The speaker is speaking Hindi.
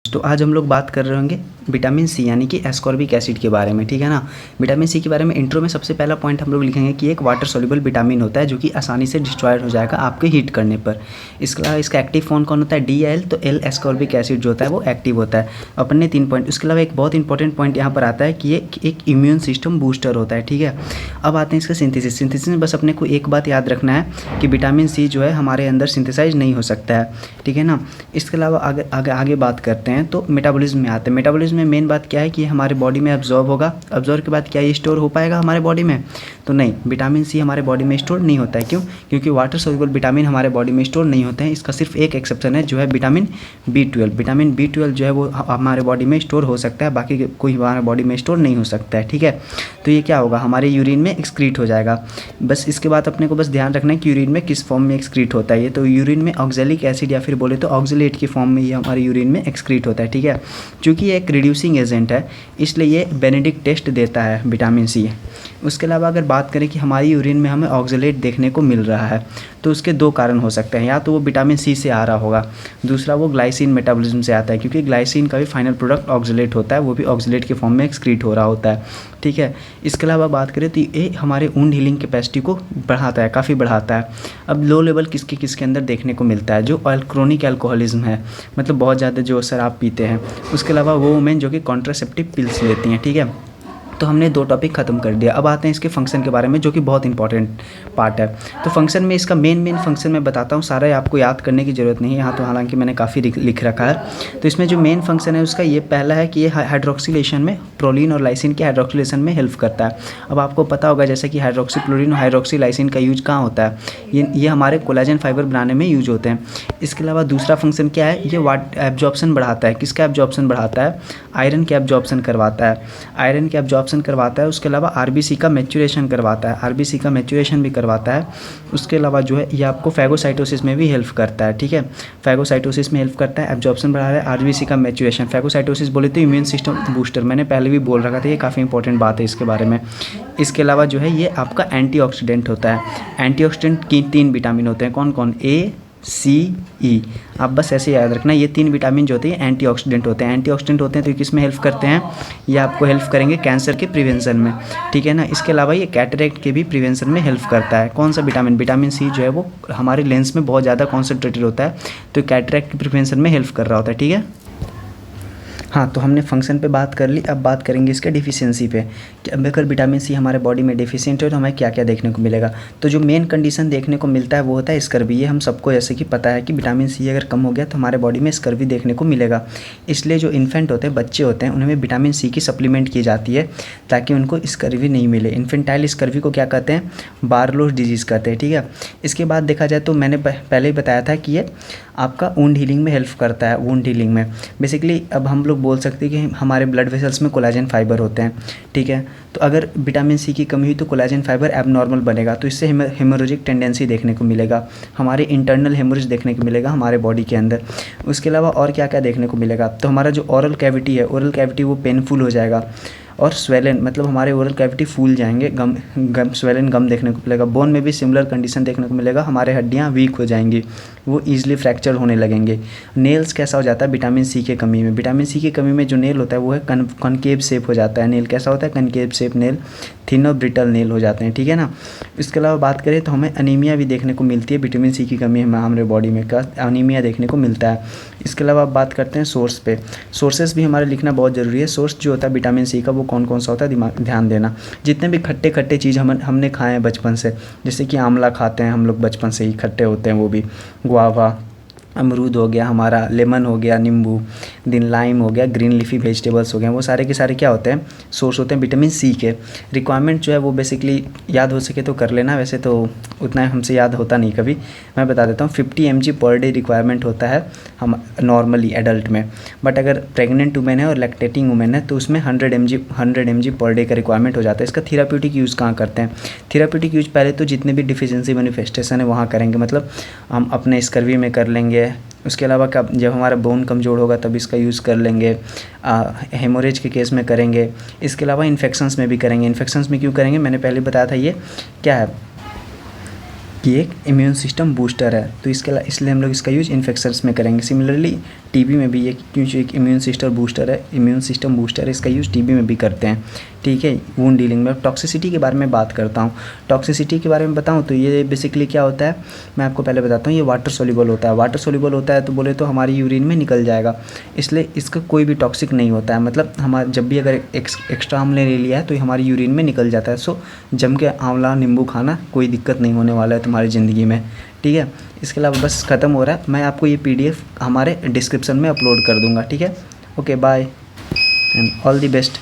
तो आज हम लोग बात कर रहे होंगे विटामिन सी यानी कि एस्कॉर्बिक एसिड के बारे में, ठीक है ना। विटामिन सी के बारे में इंट्रो में सबसे पहला पॉइंट हम लोग लिखेंगे कि एक वाटर सॉल्युबल विटामिन होता है जो कि आसानी से डिस्ट्रॉयड हो जाएगा आपके हीट करने पर। इसका एक्टिव फॉर्म कौन होता है, DL। तो एल एस्कॉर्बिक एसिड जो होता है वो एक्टिव होता है। अपन ने 3 पॉइंट। उसके अलावा एक बहुत इंपॉर्टेंट पॉइंट यहाँ पर आता है कि ये एक इम्यून सिस्टम बूस्टर होता है, ठीक है। अब आते हैं इसका सिंथेसिस में बस अपने को एक बात याद रखना है कि विटामिन सी जो है हमारे अंदर सिंथेसाइज नहीं हो सकता है, ठीक है ना। इसके अलावा आगे बात करते हैं तो मेटाबॉलिज्म में आते हैं। मेटाबॉलिज्म में मेन बात क्या है कि हमारे बॉडी में एब्जॉर्ब होगा। एब्जॉर्ब के बाद क्या ये स्टोर हो पाएगा हमारे बॉडी में? तो नहीं, विटामिन सी हमारे बॉडी में स्टोर नहीं होता है। क्यों? क्योंकि वाटर सॉल्युबल विटामिन हमारे बॉडी में स्टोर नहीं होते हैं। इसका सिर्फ एक एक्सेप्शन है जो है विटामिन B12। विटामिन B12 जो है वो हमारे बॉडी में स्टोर हो सकता है, बाकी कोई हमारे बॉडी में स्टोर नहीं हो सकता है, ठीक है। तो ये क्या होगा, हमारे यूरिन में एक्सक्रीट हो जाएगा। बस इसके बाद अपने को बस ध्यान रखना है कि यूरिन में किस फॉर्म में एक्सक्रीट होता है ये। तो यूरिन में ऑक्जेलिक एसिड या फिर बोले तो ऑक्जेलेट की फॉर्म में ये हमारे यूरिन में एक्सक्रीट होता है, ठीक है। क्योंकि ये एक रिड्यूसिंग एजेंट है इसलिए ये बेनेडिक्ट टेस्ट देता है विटामिन सी। उसके अलावा अगर बात करें कि हमारी यूरिन में हमें ऑक्जेलेट देखने को मिल रहा है तो उसके 2 कारण हो सकते हैं। या तो वो विटामिन सी से आ रहा होगा, दूसरा वो ग्लाइसिन मेटाबॉलिज्म से आता है, क्योंकि ग्लाइसिन का भी फाइनल प्रोडक्ट ऑक्जेलेट होता है, वो भी ऑक्जेलेट के फॉर्म में एक्सक्रीट हो रहा होता है, ठीक है। इसके अलावा बात करें तो ये हमारे वुंड हीलिंग कैपेसिटी को बढ़ाता है, काफ़ी बढ़ाता है। अब लो लेवल किसके अंदर देखने को मिलता है, जो क्रोनिक एल्कोहलिज्म है, मतलब बहुत ज़्यादा जो शराब पीते हैं। उसके अलावा वो वुमेन जो कि कॉन्ट्रासेप्टिव पिल्स लेती हैं, ठीक है। तो हमने 2 टॉपिक ख़त्म कर दिया। अब आते हैं इसके फंक्शन के बारे में जो कि बहुत इंपॉर्टेंट पार्ट है। तो फंक्शन में इसका मेन फंक्शन मैं बताता हूँ, सारा आपको याद करने की ज़रूरत नहीं है यहाँ, तो हालांकि मैंने काफ़ी लिख रखा है। तो इसमें जो मेन फंक्शन है उसका ये पहला है कि ये हाइड्रोक्सिलेशन में प्रोलीन और लाइसिन के हाइड्रोक्सिलेशन में हेल्प करता है। अब आपको पता होगा जैसे कि हाइड्रोक्सीक्लोरीन और हाइड्रोक्सीलाइसिन का यूज कहाँ होता है, ये हमारे कोलेजन फाइबर बनाने में यूज होते हैं। इसके अलावा दूसरा फंक्शन क्या है, ये एब्जॉर्प्शन बढ़ाता है। किसका एब्जॉर्प्शन बढ़ाता है? आयरन के एब्जॉर्प्शन करवाता है, आयरन के एब्जॉर्प्शन करवाता है। उसके अलावा आरबीसी का मैच्योरेशन करवाता है, आरबीसी का मैच्योरेशन भी करवाता है। उसके अलावा जो है ये आपको फैगोसाइटोसिस में भी हेल्प करता है, ठीक है। फैगोसाइटोसिस में हेल्प करता है, एब्जॉर्प्शन बढ़ा रहा है, आरबीसी का मैच्योरेशन। फैगोसाइटोसिस बोले तो इम्यून सिस्टम बूस्टर, मैंने पहले भी बोल रखा था, ये काफ़ी इंपॉर्टेंट बात है इसके बारे में। इसके अलावा जो है ये आपका एंटीऑक्सीडेंट होता है। एंटीऑक्सीडेंट की 3 विटामिन होते हैं, कौन कौन? A, C, E। आप बस ऐसे याद रखना, ये 3 विटामिन जो होते हैं एंटीऑक्सीडेंट होते हैं। एंटीऑक्सीडेंट होते हैं तो किस में हेल्प करते हैं? ये आपको हेल्प करेंगे कैंसर के प्रिवेंशन में, ठीक है ना। इसके अलावा ये कैटरेक्ट के भी प्रिवेंशन में हेल्प करता है। कौन सा विटामिन? विटामिन सी जो है वो हमारे लेंस में बहुत ज़्यादा कॉन्सेंट्रेटेड होता है, तो कैटरेक्ट के प्रिवेंशन में हेल्प कर रहा होता है, ठीक है। हाँ, तो हमने फंक्शन पे बात कर ली। अब बात करेंगे इसके डिफिशियंसी पे कि अब अगर विटामिन सी हमारे बॉडी में डिफिशिएंट हो तो हमें क्या क्या देखने को मिलेगा। तो जो मेन कंडीशन देखने को मिलता है वो होता है स्कर्वी। ये हम सबको जैसे कि पता है कि विटामिन सी अगर कम हो गया तो हमारे बॉडी में स्कर्वी देखने को मिलेगा। इसलिए जो इन्फेंट होते हैं, बच्चे होते हैं, उनमें विटामिन सी की सप्लीमेंट की जाती है ताकि उनको स्कर्वी नहीं मिले। इन्फेंटाइल स्कर्वी को क्या कहते हैं? बार्लोस डिजीज़ कहते हैं, ठीक है। इसके बाद देखा जाए तो मैंने पहले ही बताया था कि ये आपका वुंड हीलिंग में हेल्प करता है। वुंड हीलिंग में बेसिकली अब हम लोग बोल सकते हैं कि हमारे ब्लड वेसल्स में कोलेजन फाइबर होते हैं, ठीक है। तो अगर विटामिन सी की कमी हुई तो कोलेजन फाइबर एबनॉर्मल बनेगा, तो इससे हेमोरेजिक टेंडेंसी देखने को मिलेगा, हमारे इंटरनल हेमोरेज देखने को मिलेगा हमारे बॉडी के अंदर। उसके अलावा और क्या क्या देखने को मिलेगा, तो हमारा जो ओरल कैविटी है, ओरल कैविटी वो पेनफुल हो जाएगा और स्वेलन, मतलब हमारे ओरल कैविटी फूल जाएंगे, गम स्वेलन गम देखने को मिलेगा। बोन में भी सिमिलर कंडीशन देखने को मिलेगा, हमारे हड्डियाँ वीक हो जाएंगी, वो ईजिली फ्रैक्चर होने लगेंगे। नेल्स कैसा हो जाता है विटामिन सी के कमी में? विटामिन सी की कमी में जो नेल होता है वो है कनकेव शेप हो जाता है। नेल कैसा होता है? कनकेव शेप नेल, थिन और ब्रिटल नेल हो जाते हैं, ठीक है ना। इसके अलावा बात करें तो हमें अनीमिया भी देखने को मिलती है, विटामिन सी की कमी में हमारे बॉडी में का अनीमिया देखने को मिलता है। इसके अलावा बात करते हैं सोर्स पे। सोर्सेस भी हमारे लिखना बहुत ज़रूरी है। सोर्स जो होता है विटामिन सी का वो कौन कौन सा होता है, ध्यान देना। जितने भी खट्टे चीज़ हमने खाए हैं बचपन से, जैसे कि आंवला खाते हैं हम लोग बचपन से ही, खट्टे होते हैं वो भी, गुआवा, अमरूद हो गया हमारा, लेमन हो गया, नींबू, दिन लाइम हो गया, ग्रीन लीफी वेजिटेबल्स हो गए, वो सारे के सारे क्या होते हैं? सोर्स होते हैं विटामिन सी के। रिक्वायरमेंट जो है वो बेसिकली याद हो सके तो कर लेना, वैसे तो उतना हमसे याद होता नहीं कभी, मैं बता देता हूँ। 50 mg पर डे रिक्वायरमेंट होता है हम नॉर्मली एडल्ट में, बट अगर प्रेग्नेंट वुमेन है और लैक्टेटिंग वुमेन है तो उसमें 100 mg पर डे का रिक्वायरमेंट हो जाता है। इसका थेराप्यूटिक यूज़ कहाँ करते हैं? थेराप्यूटिक यूज पहले तो जितने भी डिफिशियंसी मैनिफेस्टेशन है वहाँ करेंगे, मतलब हम अपने स्कर्वी में कर लेंगे। उसके अलावा कब जब हमारा बोन कमज़ोर होगा तब इसका यूज़ कर लेंगे, हेमोरेज के केस में करेंगे। इसके अलावा इन्फेक्शंस में भी करेंगे। इन्फेक्शंस में क्यों करेंगे? मैंने पहले बताया था, ये क्या है कि एक इम्यून सिस्टम बूस्टर है, तो इसलिए हम लोग इसका यूज़ इन्फेक्शंस में करेंगे। सिमिलरली टीबी में भी ये क्योंकि एक इम्यून सिस्टम बूस्टर है, इसका यूज़ टीबी में भी करते हैं, ठीक है। वुंड डीलिंग में टॉक्सिसिटी के बारे में बात करता हूँ। टॉक्सिसिटी के बारे में बताऊँ तो ये बेसिकली क्या होता है, मैं आपको पहले बताता हूँ। ये वाटर सोल्यूबल होता है। वाटर सोल्यूबल होता है तो बोले तो हमारी यूरिन में निकल जाएगा, इसलिए इसका कोई भी टॉक्सिक नहीं होता है। मतलब हमारे जब भी अगर एक्स्ट्रा हमने ले लिया है तो ये हमारी यूरिन में निकल जाता है। सो जम के आंवला नींबू खाना, कोई दिक्कत नहीं होने वाला है तुम्हारी ज़िंदगी में, ठीक है। इसके अलावा बस ख़त्म हो रहा है। मैं आपको ये PDF हमारे डिस्क्रिप्शन में अपलोड कर दूँगा, ठीक है। Okay bye and all the best.